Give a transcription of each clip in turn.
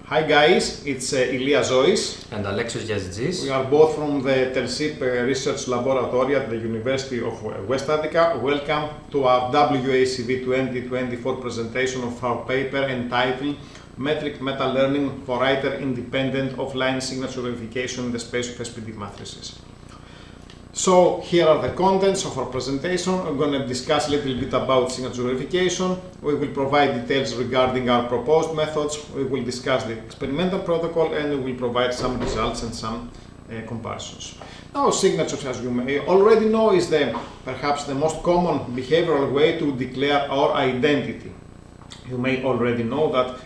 Hi guys, it's Elias Zois and Alexios Giazitzis. We are both from the TELSIP Research Laboratory at the University of West Attica. Welcome to our WACV 2024 presentation of our paper entitled Metric Meta-Learning for Writer-Independent Offline Signature Verification in the Space of SPD Matrices. So here are the contents of our presentation. We're going to discuss a little bit about signature verification. We will provide details regarding our proposed methods. We will discuss the experimental protocol, and we will provide some results and some comparisons. Now, signatures, as you may already know, is perhaps the most common behavioral way to declare our identity. You may already know that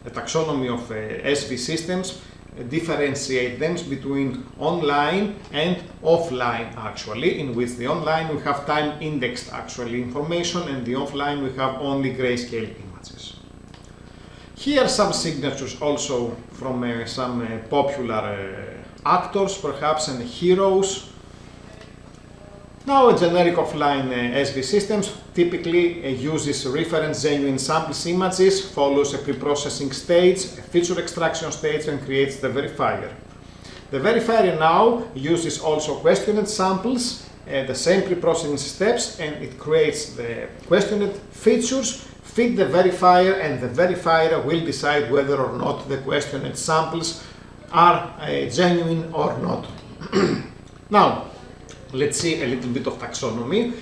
the taxonomy of SV systems differentiate them between online and offline, actually, in which the online we have time indexed actually information, and the offline we have only grayscale images. Here are some signatures also from some popular actors perhaps and heroes. Now, a generic offline SV systems typically uses reference genuine samples images, follows a pre-processing stage, a feature extraction stage, and creates the verifier. The verifier now uses also questioned samples, the same pre-processing steps, and it creates the questioned features, feed the verifier, and the verifier will decide whether or not the questioned samples are genuine or not. Now, let's see a little bit of taxonomy.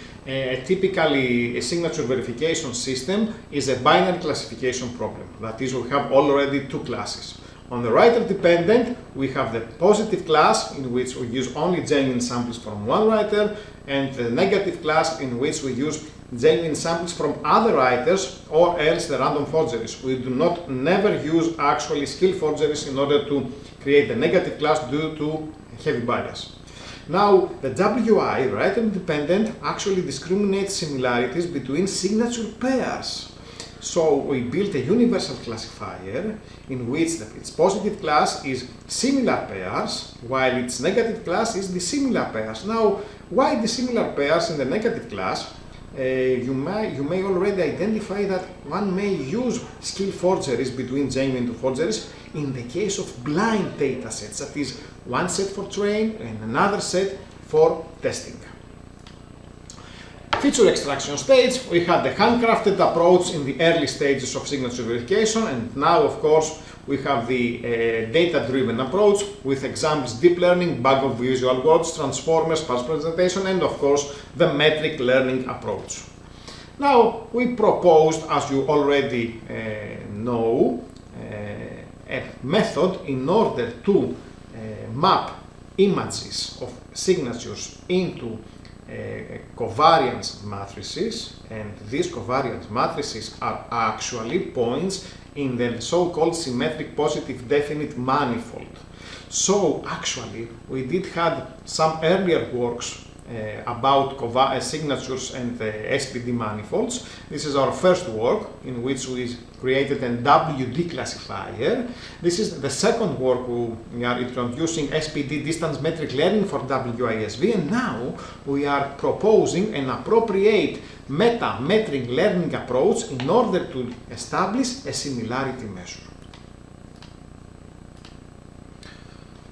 Typically, a signature verification system is a binary classification problem. That is, we have already two classes. On the writer dependent, we have the positive class, in which we use only genuine samples from one writer, and the negative class, in which we use genuine samples from other writers, or else the random forgeries. We do not never use actually skill forgeries in order to create the negative class due to heavy bias. Now, the WI, writer-independent, actually discriminates similarities between signature pairs. So we built a universal classifier in which its positive class is similar pairs, while its negative class is dissimilar pairs. Now, why dissimilar pairs in the negative class? You may already identify that one may use skill forgeries between genuine to forgeries in the case of blind datasets, that is, one set for train and another set for testing. Feature extraction stage, we had the handcrafted approach in the early stages of signature verification, and now, of course, we have the data-driven approach with examples, deep learning, bag of visual words, transformers, sparse presentation, and of course the metric learning approach. Now, we proposed, as you already know, a method in order to map images of signatures into covariance matrices, and these covariance matrices are actually points in the so-called Symmetric Positive Definite manifold. So actually, we did have some earlier works about signatures and SPD manifolds. This is our first work in which we created a WD classifier. This is the second work we are introducing SPD distance metric learning for WISV, and now we are proposing an appropriate meta-metric learning approach in order to establish a similarity measure.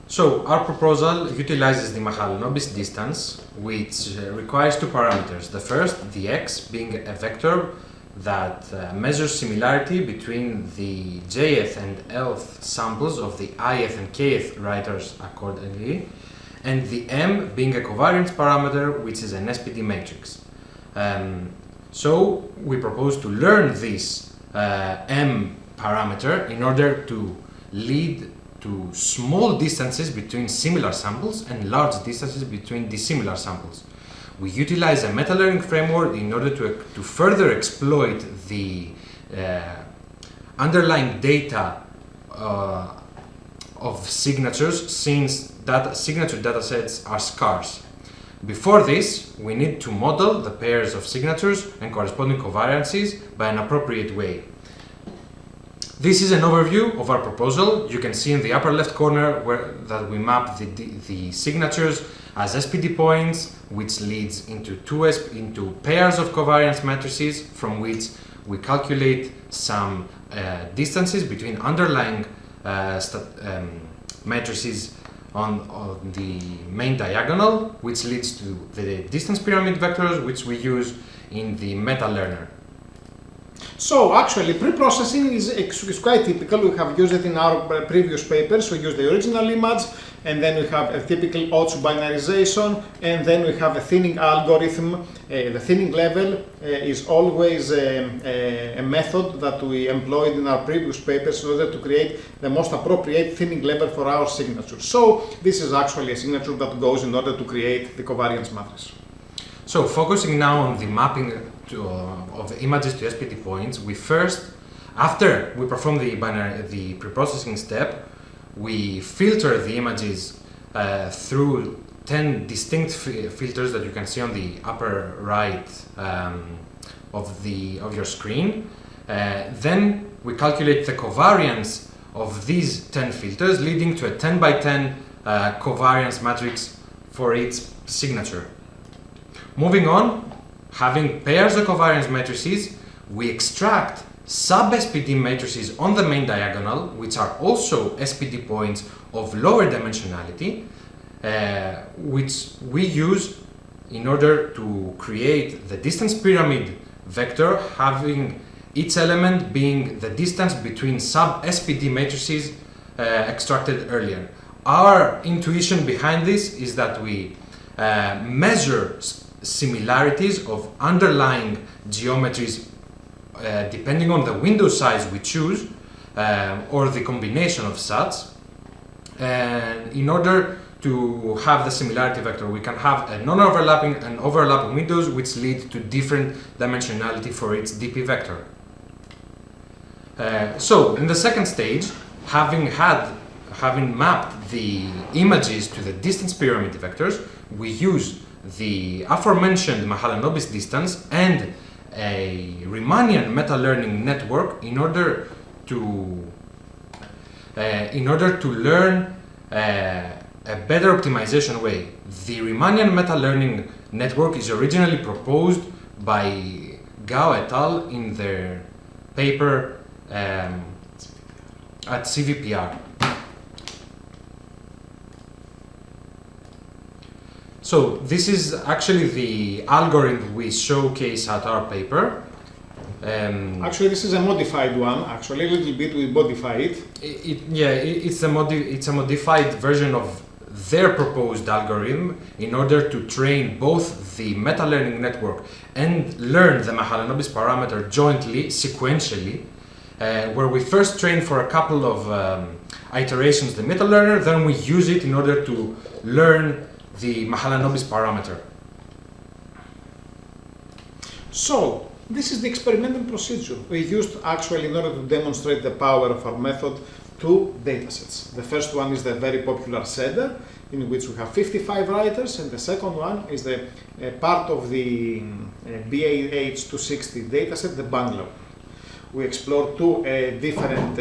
So, our proposal utilizes the Mahalanobis distance, which requires two parameters. The first, the x, being a vector that measures similarity between the jth and lth samples of the ith and kth writers accordingly, and the m being a covariance parameter, which is an SPD matrix. So, we propose to learn this m parameter in order to lead to small distances between similar samples and large distances between dissimilar samples. We utilize a meta-learning framework in order to further exploit the underlying data of signatures, since signature datasets are scarce. Before this, we need to model the pairs of signatures and corresponding covariances by an appropriate way. This is an overview of our proposal. You can see in the upper left corner that we map the signatures as SPD points, which leads into pairs of covariance matrices, from which we calculate some distances between underlying matrices on the main diagonal, which leads to the distance pyramid vectors, which we use in the meta learner. So actually pre-processing is quite typical. We have used it in our previous papers. We use the original image, and then we have a typical O2 binarization, and then we have a thinning algorithm. The thinning level is always a method that we employed in our previous papers in order to create the most appropriate thinning level for our signature. So this is actually a signature that goes in order to create the covariance matrix. So focusing now on the mapping of the images to SPD points, after we perform the preprocessing step, we filter the images through 10 distinct filters that you can see on the upper right of your screen. Then we calculate the covariance of these 10 filters, leading to a 10 by 10 covariance matrix for each signature. Moving on, having pairs of covariance matrices, we extract sub-SPD matrices on the main diagonal, which are also SPD points of lower dimensionality, which we use in order to create the distance pyramid vector, having each element being the distance between sub-SPD matrices extracted earlier. Our intuition behind this is that we measure similarities of underlying geometries depending on the window size we choose or the combination of such. And in order to have the similarity vector, we can have a non-overlapping and overlapping windows which lead to different dimensionality for its DP vector. So in the second stage, having mapped the images to the distance pyramid vectors, we use the aforementioned Mahalanobis distance and a Riemannian meta-learning network in order to learn a better optimization way. The Riemannian meta-learning network is originally proposed by Gao et al. In their paper at CVPR. So this is actually the algorithm we showcase at our paper. Actually, this is a modified one. Actually, a little bit we modify it. It's a modified version of their proposed algorithm in order to train both the meta-learning network and learn the Mahalanobis parameter jointly, sequentially, where we first train for a couple of iterations the meta-learner, then we use it in order to learn the Mahalanobis parameter. So, this is the experimental procedure. We used actually in order to demonstrate the power of our method two datasets. The first one is the very popular Seder, in which we have 55 writers, and the second one is the part of the BAH260 dataset, the Bangla. We explored two different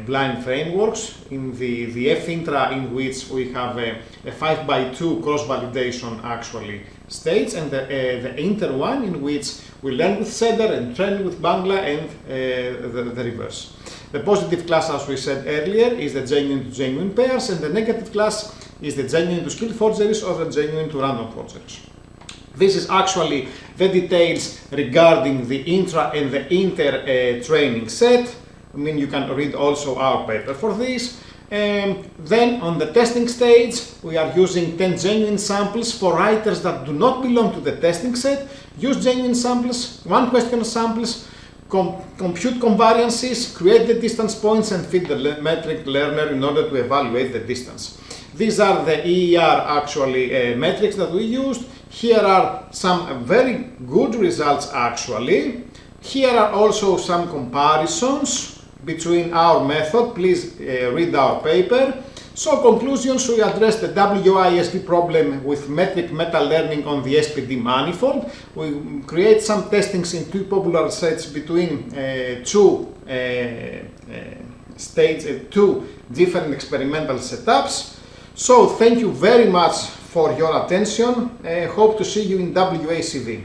blind frameworks. In the F-intra, in which we have a 5x2 cross-validation actually stage, and the inter one, in which we learn with Seder and train with Bangla, and the reverse. The positive class, as we said earlier, is the genuine to genuine pairs, and the negative class is the genuine to skilled forgeries or the genuine to random forgeries. This is actually the details regarding the intra and the inter training set. I mean, you can read also our paper for this. Then on the testing stage, we are using 10 genuine samples for writers that do not belong to the testing set. Use genuine samples, one question samples, compute covariances, create the distance points, and feed the metric learner in order to evaluate the distance. These are the EER actually metrics that we used. Here are some very good results actually. Here are also some comparisons between our method. Please read our paper. So conclusions, we addressed the WISD problem with metric meta-learning on the SPD manifold. We create some testings in two popular sets between two different experimental setups. So thank you very much for your attention. Hope to see you in WACV.